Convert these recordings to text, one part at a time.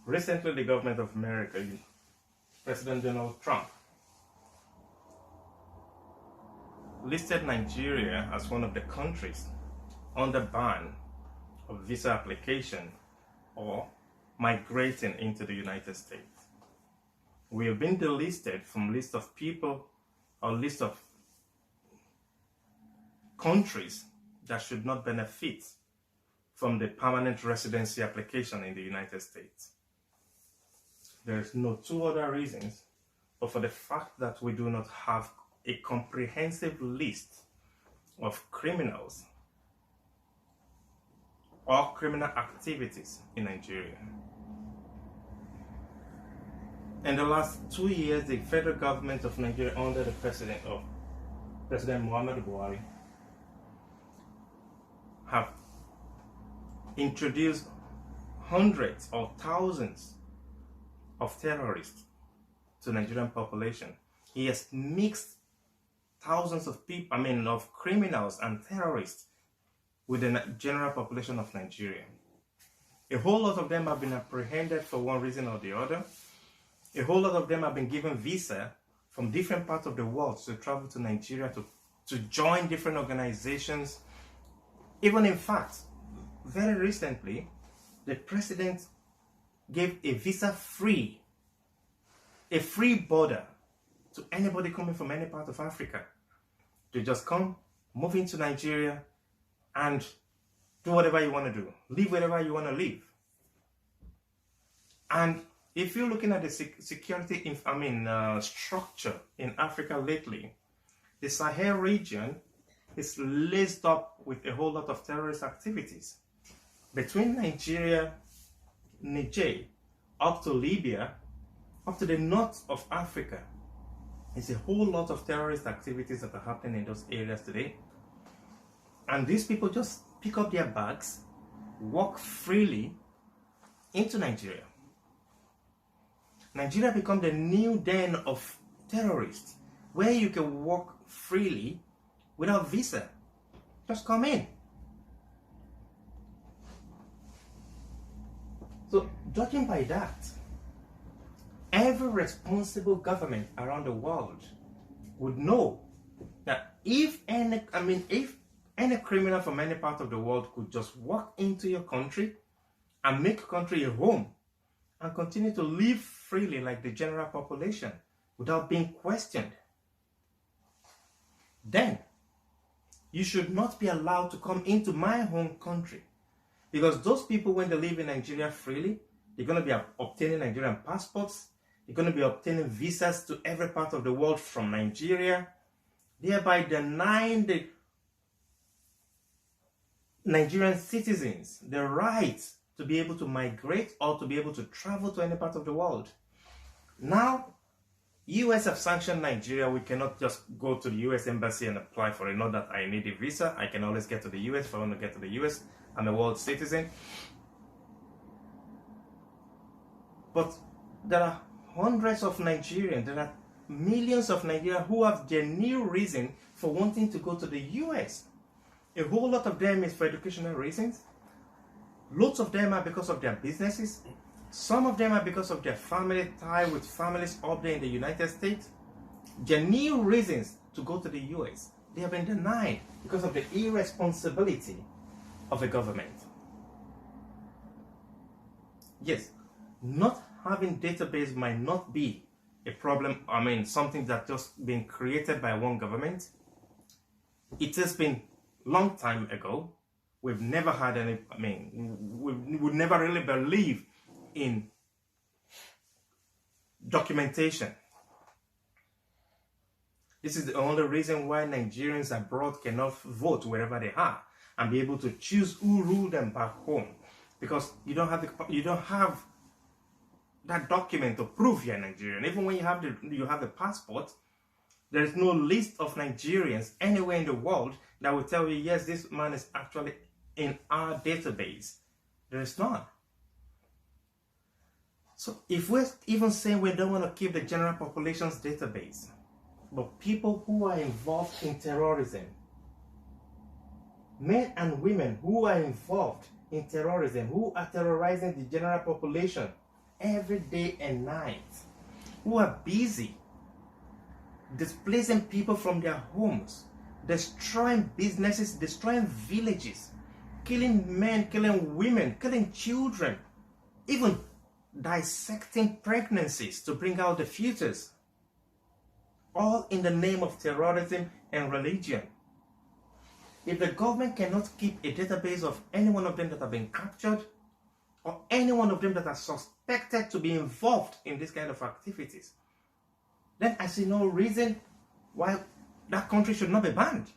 Recently, the government of America, President Donald Trump, listed Nigeria as one of the countries under ban of visa application or migrating into the United States. We have been delisted from list of people or list of countries that should not benefit from the permanent residency application in the United States. There is no two other reasons, but for the fact that we do not have a comprehensive list of criminals or criminal activities in Nigeria. In the last 2 years, the federal government of Nigeria, under the President Muhammadu Buhari, have introduced hundreds or thousands of terrorists to Nigerian population. He has mixed thousands of people, of criminals and terrorists with the general population of Nigeria. A whole lot of them have been apprehended for one reason or the other. A whole lot of them have been given visa from different parts of the world to travel to Nigeria to join different organizations. Even in fact, very recently, the president gave a visa-free, a free border to anybody coming from any part of Africa to just come, move into Nigeria, and do whatever you want to do. Live wherever you want to live. And if you're looking at the security structure in Africa lately, the Sahel region is laced up with a whole lot of terrorist activities. Between Nigeria, Niger, up to Libya, up to the north of Africa, there's a whole lot of terrorist activities that are happening in those areas today. And these people just pick up their bags, walk freely into Nigeria. Nigeria become the new den of terrorists, where you can walk freely without visa. Just come in. So, judging by that, every responsible government around the world would know that if any criminal from any part of the world could just walk into your country and make your country a home and continue to live freely like the general population without being questioned, then you should not be allowed to come into my home country. Because those people, when they live in Nigeria freely, they're going to be obtaining Nigerian passports, they're going to be obtaining visas to every part of the world from Nigeria, thereby denying the Nigerian citizens the right to be able to migrate or to be able to travel to any part of the world. Now, US have sanctioned Nigeria. We cannot just go to the US embassy and apply for it. Not that I need a visa. I can always get to the US if I want to get to the US. I'm a world citizen. But there are hundreds of Nigerians, there are millions of Nigerians who have genuine reason for wanting to go to the US. A whole lot of them is for educational reasons. Lots of them are because of their businesses. Some of them are because of their family tie with families up there in the United States. Genuine reasons to go to the US. They have been denied because of the irresponsibility of the government. Yes, not having database might not be a problem. Something that just been created by one government. It has been long time ago. We've never had any, we would never really believe in documentation. This is the only reason why Nigerians abroad cannot vote wherever they are and be able to choose who rule them back home, because you don't have that document to prove you're Nigerian. Even when you have the passport, there is no list of Nigerians anywhere in the world that will tell you, yes, this man is actually in our database. There is none. So if we're even saying we don't want to keep the general population's database, but people who are involved in terrorism, men and women who are involved in terrorism, who are terrorizing the general population every day and night, who are busy displacing people from their homes, destroying businesses, destroying villages, killing men, killing women, killing children, even dissecting pregnancies to bring out the fetus, all in the name of terrorism and religion. If the government cannot keep a database of any one of them that have been captured, or any one of them that are suspected to be involved in this kind of activities, then I see no reason why that country should not be banned.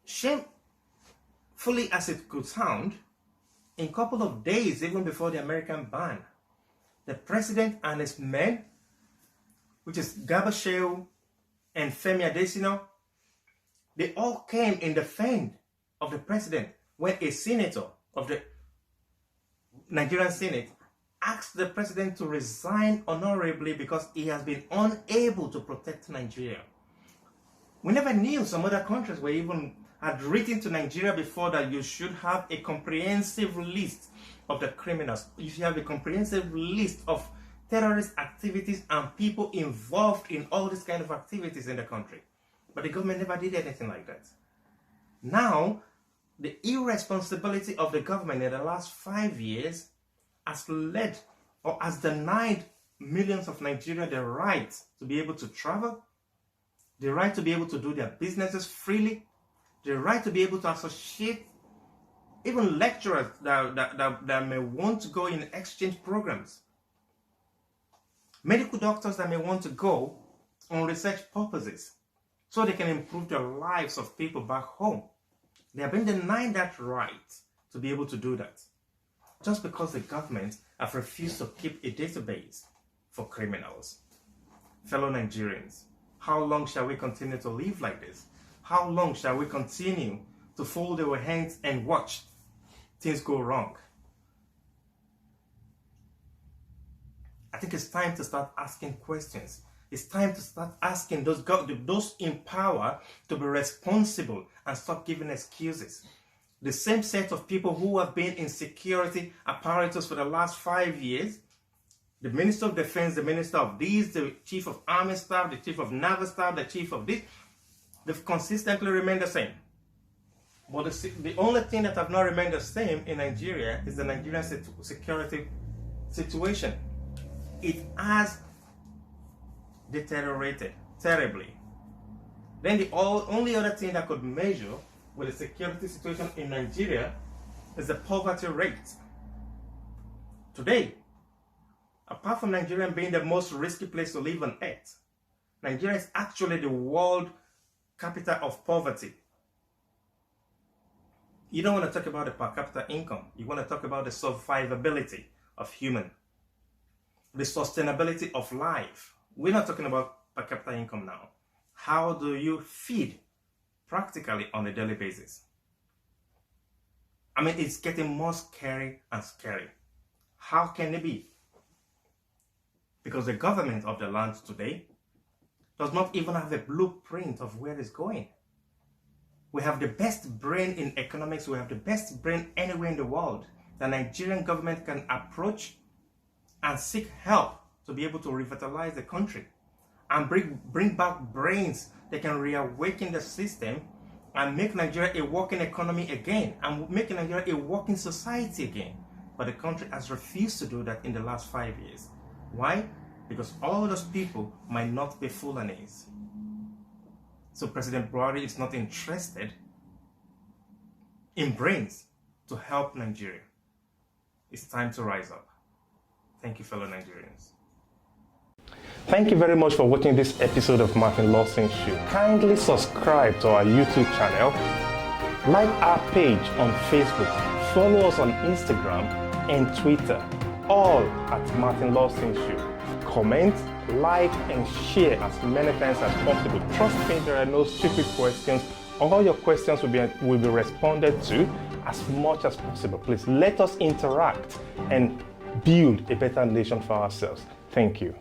Shamefully as it could sound, in a couple of days, even before the American ban, the president and his men, which is Garba Shehu and Femi Adesina, they all came in defense of the president when a senator of the Nigerian Senate asked the president to resign honorably because he has been unable to protect Nigeria. We never knew some other countries were even had written to Nigeria before that you should have a comprehensive list of the criminals. You should have a comprehensive list of terrorist activities and people involved in all these kind of activities in the country. But the government never did anything like that. Now, the irresponsibility of the government in the last 5 years has led or has denied millions of Nigerians the right to be able to travel, the right to be able to do their businesses freely, the right to be able to associate, even lecturers that may want to go in exchange programs, medical doctors that may want to go on research purposes so they can improve the lives of people back home. They have been denied that right to be able to do that just because the government have refused to keep a database for criminals. Fellow Nigerians, how long shall we continue to live like this? How long shall we continue to fold our hands and watch things go wrong? I think it's time to start asking questions. It's time to start asking those in power to be responsible and stop giving excuses. The same set of people who have been in security apparatus for the last 5 years, the Minister of Defense, the Minister of this, the Chief of Army Staff, the Chief of Naval Staff, the Chief of this, they've consistently remained the same. But the only thing that have not remained the same in Nigeria is the Nigerian security situation. It has deteriorated terribly. Then the only other thing that could measure with the security situation in Nigeria is the poverty rate. Today, apart from Nigeria being the most risky place to live on earth, Nigeria is actually the world capital of poverty. You don't want to talk about the per capita income. You want to talk about the survivability of human, the sustainability of life. We're not talking about per capita income now. How do you feed practically on a daily basis? I mean, it's getting more scary and scary. How can it be? Because the government of the land today does not even have a blueprint of where it's going. We have the best brain in economics. We have the best brain anywhere in the world. The Nigerian government can approach and seek help to be able to revitalize the country and bring back brains that can reawaken the system and make Nigeria a working economy again and make Nigeria a working society again. But the country has refused to do that in the last 5 years. Why? Because all those people might not be Fulanis. So President Buhari is not interested in brains to help Nigeria. It's time to rise up. Thank you, fellow Nigerians. Thank you very much for watching this episode of Martin Lawson Show. Kindly subscribe to our YouTube channel, like our page on Facebook, follow us on Instagram and Twitter, all at Martin Lawson Show. Comment, like, and share as many times as possible. Trust me, there are no stupid questions. All your questions will be responded to as much as possible. Please let us interact and build a better nation for ourselves. Thank you.